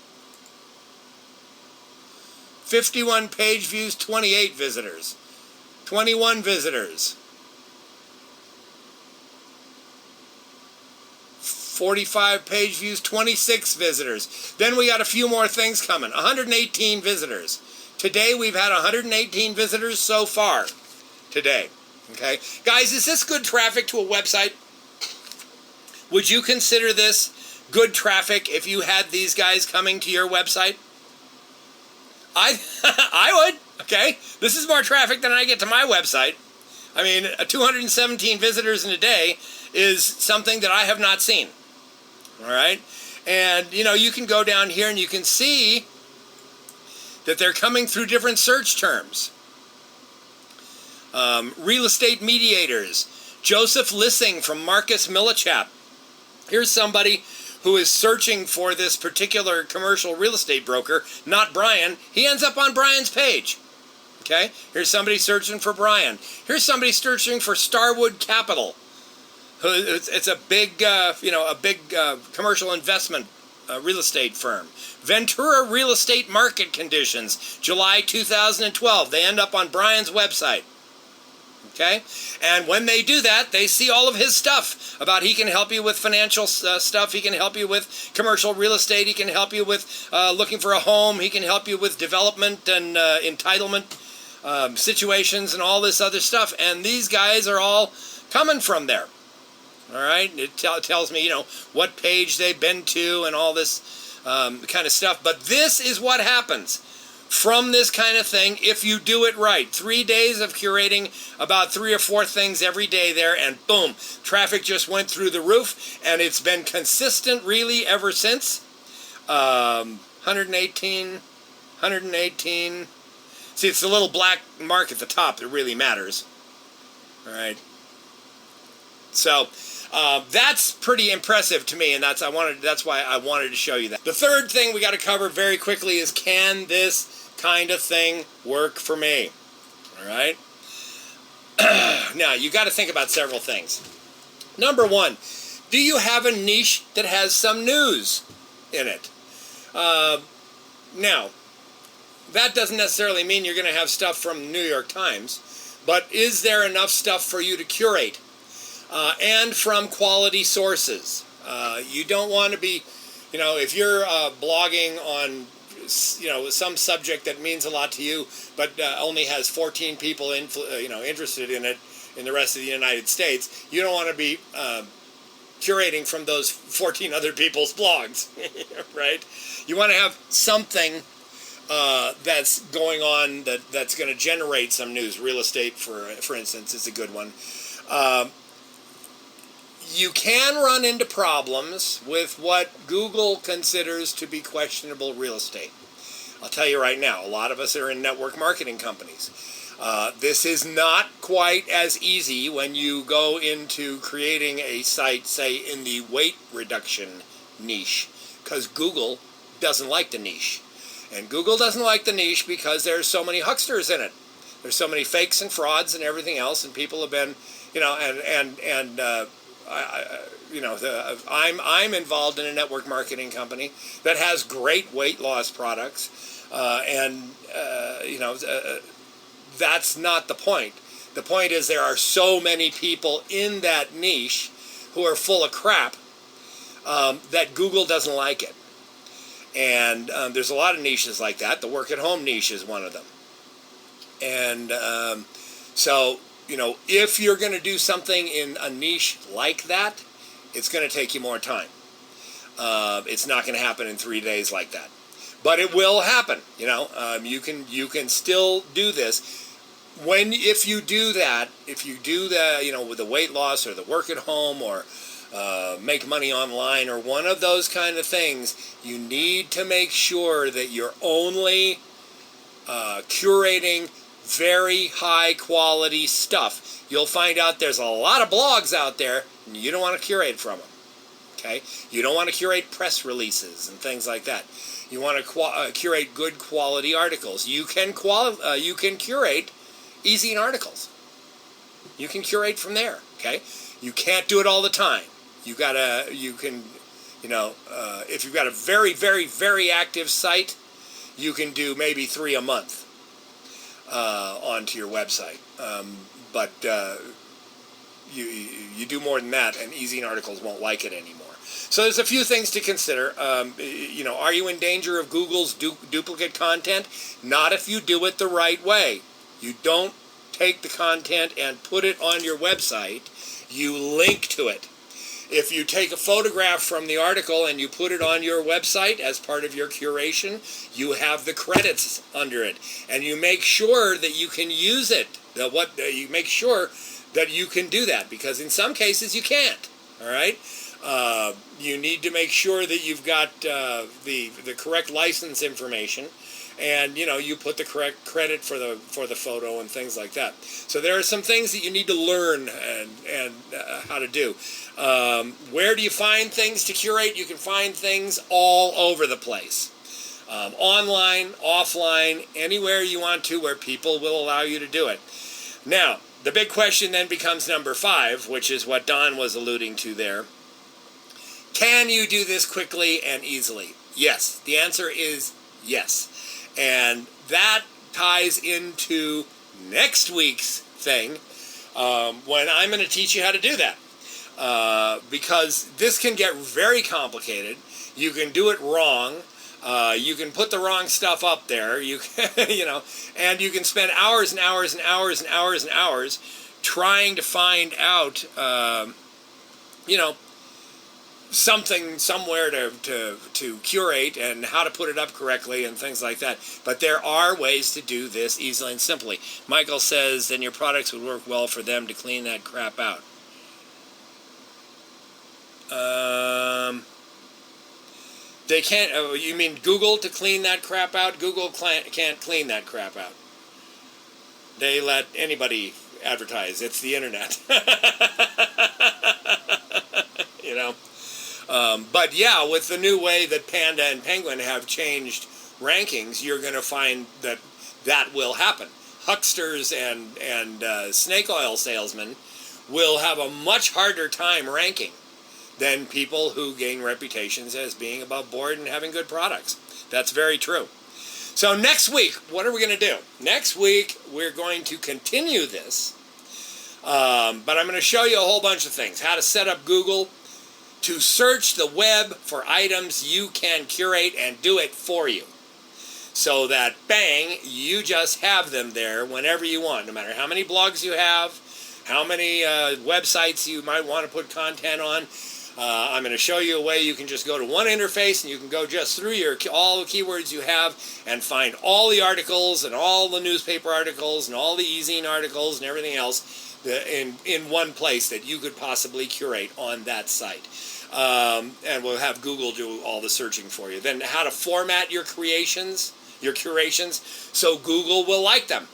51 page views, 28 visitors. 21 visitors. 45 page views, 26 visitors. Then we got a few more things coming. 118 visitors. Today we've had 118 visitors so far. Today. Okay, guys, is this good traffic to a website? Would you consider this good traffic if you had these guys coming to your website? I would. Okay, this is more traffic than I get to my website. I mean, 217 visitors in a day is something that I have not seen. All right, and you can go down here and you can see that they're coming through different search terms. Real estate mediators, Joseph Lissing from Marcus Millichap. Here's somebody who is searching for this particular commercial real estate broker, not Brian. He ends up on Brian's page. Okay, here's somebody searching for Brian. Here's somebody searching for Starwood Capital. It's a big, commercial investment real estate firm. Ventura Real Estate Market Conditions, July 2012. They end up on Brian's website. Okay, and when they do that, they see all of his stuff about he can help you with financial stuff. He can help you with commercial real estate. He can help you with looking for a home. He can help you with development and entitlement situations and all this other stuff. And these guys are all coming from there. All right, it tells me what page they've been to and all this kind of stuff. But this is what happens from this kind of thing if you do it right. 3 days of curating about 3 or 4 things every day there, and boom, traffic just went through the roof, and it's been consistent really ever since. 118. See, it's the little black mark at the top that really matters. All right. So that's pretty impressive to me, and that's why I wanted to show you that. The third thing we got to cover very quickly is, can this kind of thing work for me? All right. Now, you got to think about several things. Number one, do you have a niche that has some news in it? Now, that doesn't necessarily mean you're going to have stuff from the New York Times, but is there enough stuff for you to curate? And from quality sources. You don't want to be, if you're blogging on, some subject that means a lot to you, but only has 14 people, interested in it in the rest of the United States, you don't want to be curating from those 14 other people's blogs, right? You want to have something that's going on that's going to generate some news. Real estate, for instance, is a good one. You can run into problems with what Google considers to be questionable real estate. I'll tell you right now, a lot of us are in network marketing companies. This is not quite as easy when you go into creating a site, say, in the weight reduction niche, because Google doesn't like the niche. And Google doesn't like the niche because there's so many hucksters in it. There's so many fakes and frauds and everything else, and people have been, I'm involved in a network marketing company that has great weight loss products, that's not the point. The point is there are so many people in that niche who are full of crap that Google doesn't like it. And there's a lot of niches like that. The work-at-home niche is one of them. And so, if you're going to do something in a niche like that, it's going to take you more time. It's not going to happen in 3 days like that. But it will happen. You can still do this. If you do the, with the weight loss or the work at home or make money online or one of those kind of things, you need to make sure that you're only curating very high quality stuff. You'll find out there's a lot of blogs out there and you don't want to curate from them. Okay? You don't want to curate press releases and things like that. You want to curate good quality articles. You can curate easy articles. You can curate from there. Okay? You can't do it all the time. If you've got a very, very, very active site, you can do maybe 3 a month onto your website. But you do more than that, and easy articles won't like it anymore. So there's a few things to consider. Are you in danger of Google's duplicate content? Not if you do it the right way. You don't take the content and put it on your website, you link to it. If you take a photograph from the article and you put it on your website as part of your curation, you have the credits under it, and you make sure that you can use it. You make sure that you can do that, because in some cases you can't. All right. You need to make sure that you've got the correct license information, and you put the correct credit for the photo and things like that. So there are some things that you need to learn and how to do. Where do you find things to curate? You can find things all over the place. Online, offline, anywhere you want to, where people will allow you to do it. Now, the big question then becomes number 5, which is what Don was alluding to there. Can you do this quickly and easily? Yes. The answer is yes. And that ties into next week's thing, when I'm going to teach you how to do that. Because this can get very complicated. You can do it wrong. You can put the wrong stuff up there. You can, and you can spend hours and hours and hours and hours and hours trying to find out, something somewhere to curate and how to put it up correctly and things like that. But there are ways to do this easily and simply. Michael says, then your products would work well for them to clean that crap out. They can't. You mean Google to clean that crap out? Google can't clean that crap out. They let anybody advertise. It's the internet. But yeah, with the new way that Panda and Penguin have changed rankings, you're going to find that will happen. Hucksters and snake oil salesmen will have a much harder time ranking than people who gain reputations as being above board and having good products. That's very true. So next week, what are we going to do? Next week, we're going to continue this, but I'm going to show you a whole bunch of things. How to set up Google to search the web for items you can curate and do it for you. So that, bang, you just have them there whenever you want, no matter how many blogs you have, how many websites you might want to put content on. I'm going to show you a way you can just go to one interface and you can go just through all the keywords you have and find all the articles and all the newspaper articles and all the e-zine articles and everything else in one place that you could possibly curate on that site. And we'll have Google do all the searching for you. Then how to format your curations, so Google will like them.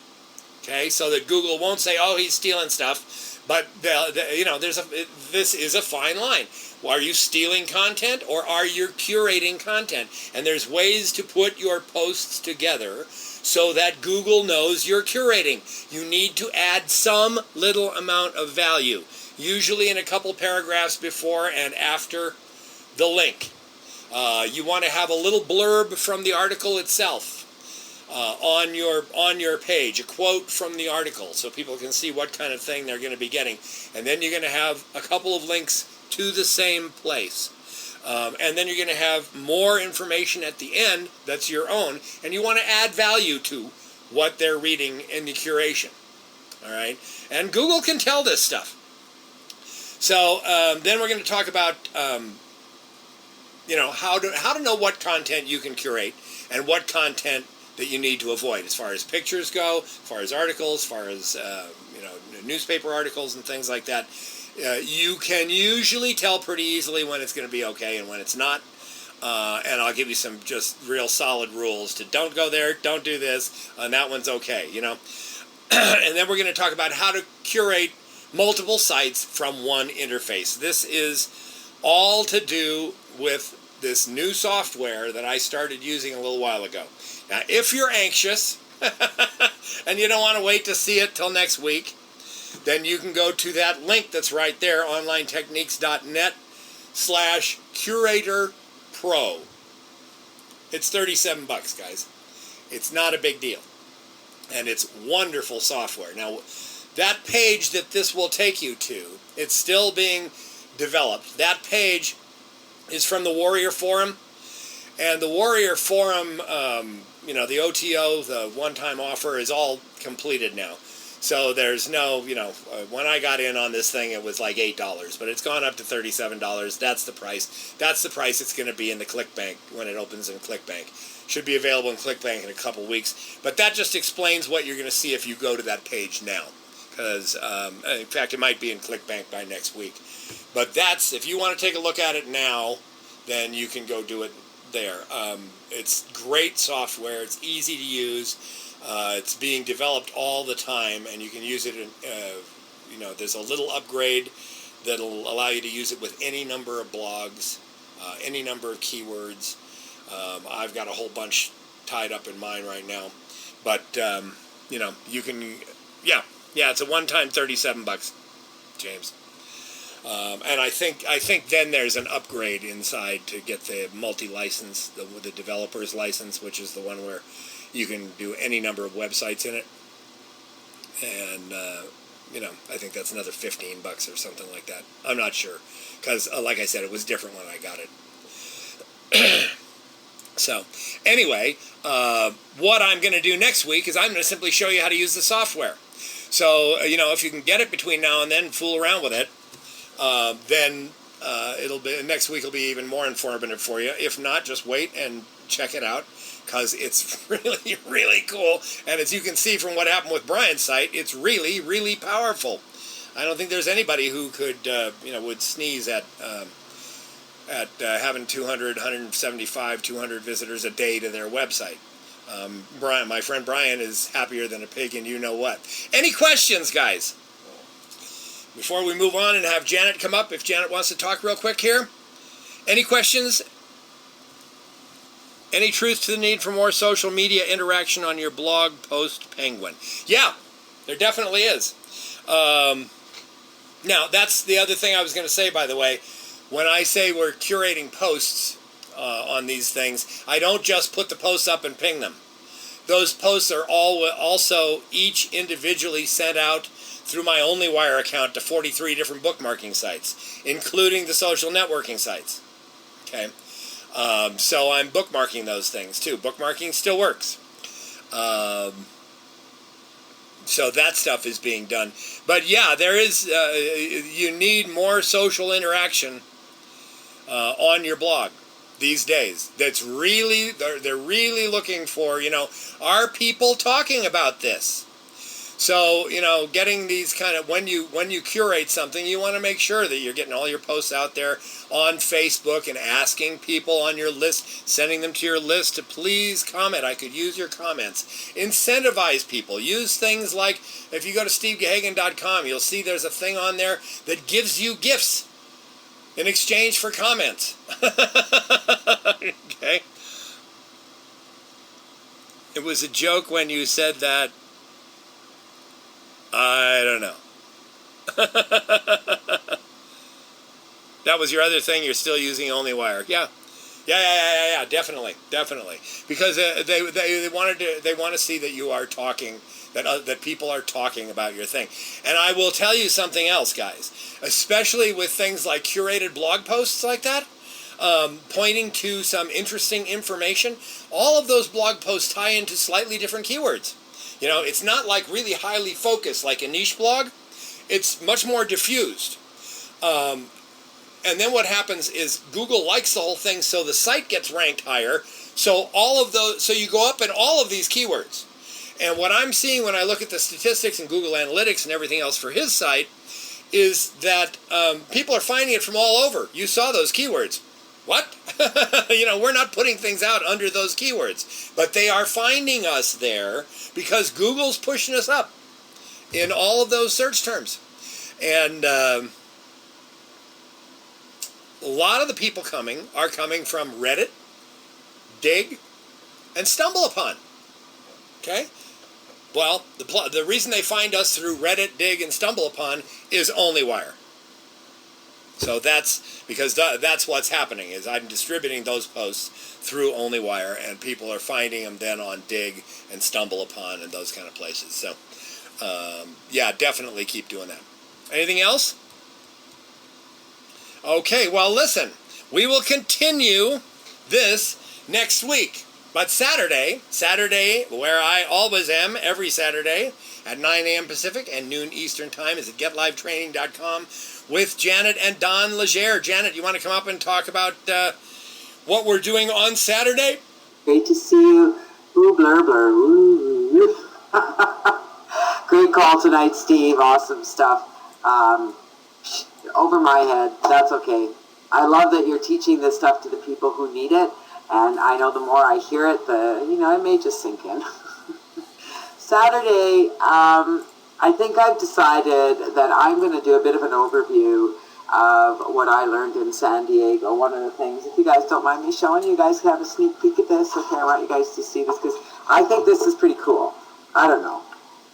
Okay, so that Google won't say, "Oh, he's stealing stuff," but this is a fine line. Are you stealing content or are you curating content? And there's ways to put your posts together so that Google knows you're curating. You need to add some little amount of value, usually in a couple paragraphs before and after the link. You want to have a little blurb from the article itself on your page, a quote from the article, so people can see what kind of thing they're going to be getting. And then you're going to have a couple of links to the same place. And then you're going to have more information at the end that's your own, and you want to add value to what they're reading in the curation. All right? And Google can tell this stuff. So then we're going to talk about how to know what content you can curate and what content that you need to avoid, as far as pictures go, as far as articles, as far as newspaper articles and things like that. You can usually tell pretty easily when it's going to be okay and when it's not. And I'll give you some just real solid rules to don't go there, don't do this, and that one's okay, And then we're going to talk about how to curate multiple sites from one interface. This is all to do with this new software that I started using a little while ago. Now, if you're anxious and you don't want to wait to see it till next week, then you can go to that link that's right there, onlinetechniques.net/curator-pro. It's $37, guys. It's not a big deal. And it's wonderful software. Now, that page that this will take you to, it's still being developed. That page is from the Warrior Forum. And the Warrior Forum, the OTO, the one-time offer, is all completed now. So there's no, when I got in on this thing, it was like $8, but it's gone up to $37. That's the price. That's the price it's going to be in the ClickBank when it opens in ClickBank. Should be available in ClickBank in a couple weeks. But that just explains what you're going to see if you go to that page now. Because, in fact, it might be in ClickBank by next week. But that's, if you want to take a look at it now, then you can go do it there. It's great software. It's easy to use. It's being developed all the time, and you can use it in, there's a little upgrade that'll allow you to use it with any number of blogs, any number of keywords. I've got a whole bunch tied up in mine right now. But, you can, it's a one-time $37, James. And I think then there's an upgrade inside to get the multi-license, the developer's license, which is the one where you can do any number of websites in it. And, I think that's another $15 or something like that. I'm not sure. Because, like I said, it was different when I got it. So, anyway, what I'm going to do next week is I'm going to simply show you how to use the software. So, if you can get it between now and then, fool around with it, then it'll be next week will be even more informative for you. If not, just wait and check it out, because it's really, really cool. And as you can see from what happened with Brian's site, it's really, really powerful. I don't think there's anybody who could, would sneeze at having 200, 175, 200 visitors a day to their website. Brian, my friend Brian, is happier than a pig and you know what. Any questions, guys? Before we move on and have Janet come up, if Janet wants to talk real quick here. Any questions? Any truth to the need for more social media interaction on your blog post, Penguin? Yeah, there definitely is. Now, that's the other thing I was going to say, by the way. When I say we're curating posts on these things, I don't just put the posts up and ping them. Those posts are all also each individually sent out through my OnlyWire account to 43 different bookmarking sites, including the social networking sites. Okay, so I'm bookmarking those things too. Bookmarking still works. So that stuff is being done. But yeah, there is. You need more social interaction on your blog these days. That's really they're really looking for. Are people talking about this? So, getting these kind of, when you curate something, you want to make sure that you're getting all your posts out there on Facebook and asking people on your list, sending them to your list to please comment. I could use your comments. Incentivize people. Use things like, if you go to stevegaghagen.com, you'll see there's a thing on there that gives you gifts in exchange for comments. Okay? It was a joke when you said that. I don't know. That was your other thing. You're still using OnlyWire. Yeah, definitely. Because they want to see that you are talking, that people are talking about your thing. And I will tell you something else, guys. Especially with things like curated blog posts like that, pointing to some interesting information. All of those blog posts tie into slightly different keywords. It's not like really highly focused like a niche blog. It's much more diffused. And then what happens is Google likes the whole thing, so the site gets ranked higher. So you go up in all of these keywords. And what I'm seeing when I look at the statistics and Google Analytics and everything else for his site is that people are finding it from all over. You saw those keywords. What? We're not putting things out under those keywords. But they are finding us there because Google's pushing us up in all of those search terms. And a lot of the people are coming from Reddit, Dig, and StumbleUpon. Okay? Well, the reason they find us through Reddit, Dig, and StumbleUpon is OnlyWire. So that's because that's what's happening, is I'm distributing those posts through OnlyWire, and people are finding them then on Dig and StumbleUpon and those kind of places. So, yeah, definitely keep doing that. Anything else? Okay, well, listen, we will continue this next week. But Saturday, where I always am every Saturday at 9 a.m. Pacific and noon Eastern Time, is at getlivetraining.com with Janet and Don Legere. Janet, you want to come up and talk about what we're doing on Saturday? Great to see you. Ooh, blur, blur. Ooh. Great call tonight, Steve. Awesome stuff. Over my head. That's okay. I love that you're teaching this stuff to the people who need it. And I know the more I hear it, it may just sink in. Saturday, I think I've decided that I'm going to do a bit of an overview of what I learned in San Diego. One of the things, if you guys don't mind me showing you guys can have a sneak peek at this. Okay, I want you guys to see this because I think this is pretty cool. I don't know.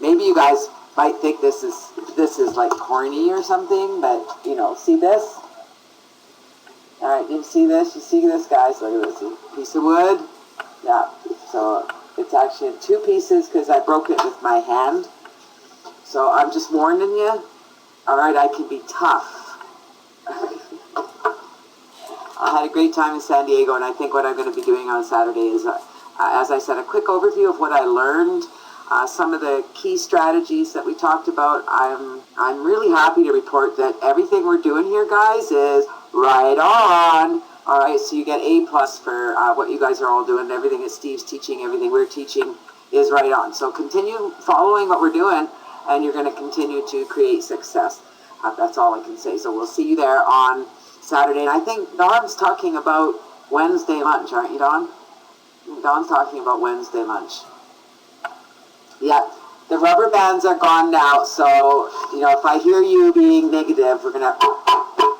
Maybe you guys might think this is like corny or something, but see this? Alright, you see this? You see this, guys? Look at this. Piece of wood. Yeah. So it's actually in two pieces because I broke it with my hand. So I'm just warning you. Alright, I can be tough. I had a great time in San Diego, and I think what I'm going to be doing on Saturday is, as I said, a quick overview of what I learned. Some of the key strategies that we talked about. I'm really happy to report that everything we're doing here, guys, is right on. All right, so you get A+ for what you guys are all doing. Everything that Steve's teaching, everything we're teaching is right on. So continue following what we're doing, and you're going to continue to create success. That's all I can say. So we'll see you there on Saturday. And I think Don's talking about Wednesday lunch, aren't you, Don? Don's talking about Wednesday lunch. Yeah, the rubber bands are gone now. So, if I hear you being negative, we're going to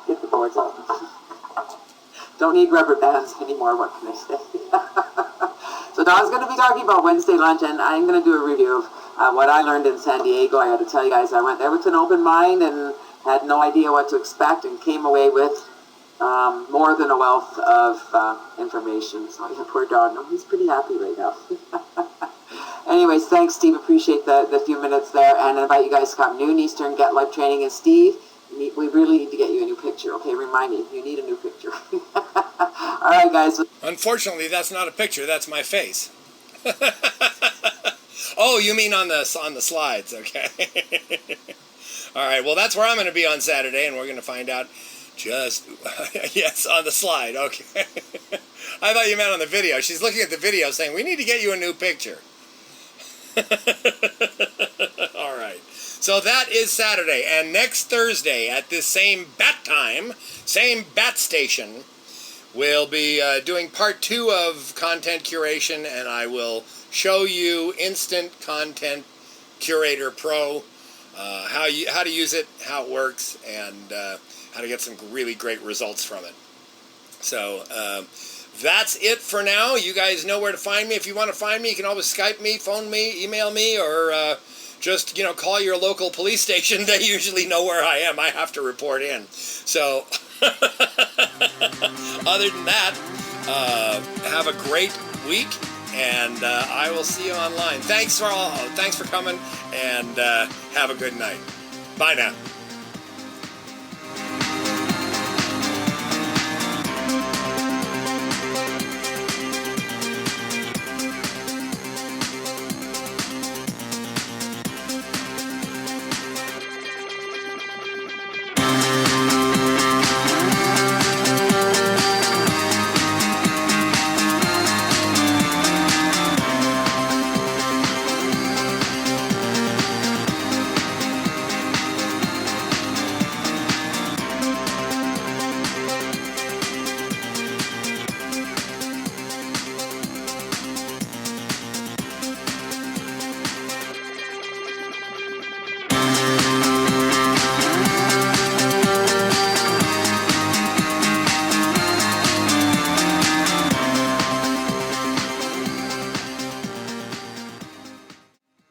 get the boards out. Don't need rubber bands anymore, what can I say? So Don's going to be talking about Wednesday lunch, and I'm going to do a review of what I learned in San Diego. I got to tell you guys, I went there with an open mind and had no idea what to expect and came away with more than a wealth of information. So yeah, poor Don, he's pretty happy right now. Anyways, thanks, Steve. Appreciate the few minutes there. And I invite you guys to come noon Eastern, Get Live Training. And Steve, we really need to get you a new picture, okay? Remind me, you need a new picture. All right, guys. Unfortunately, that's not a picture. That's my face. Oh, you mean on the slides, okay. All right, well, that's where I'm going to be on Saturday, and we're going to find out just, yes, on the slide, okay. I thought you meant on the video. She's looking at the video saying, we need to get you a new picture. All right, so that is Saturday, and next Thursday at this same bat time, same bat station, we'll be doing part 2 of content curation, and I will show you Instant Content Curator Pro, how to use it, how it works, and how to get some really great results from it. So that's it for now. You guys know where to find me. If you want to find me, you can always Skype me, phone me, email me, or just call your local police station. They usually know where I am. I have to report in. So other than that, have a great week, and I will see you online. Thanks for coming, and have a good night. Bye now.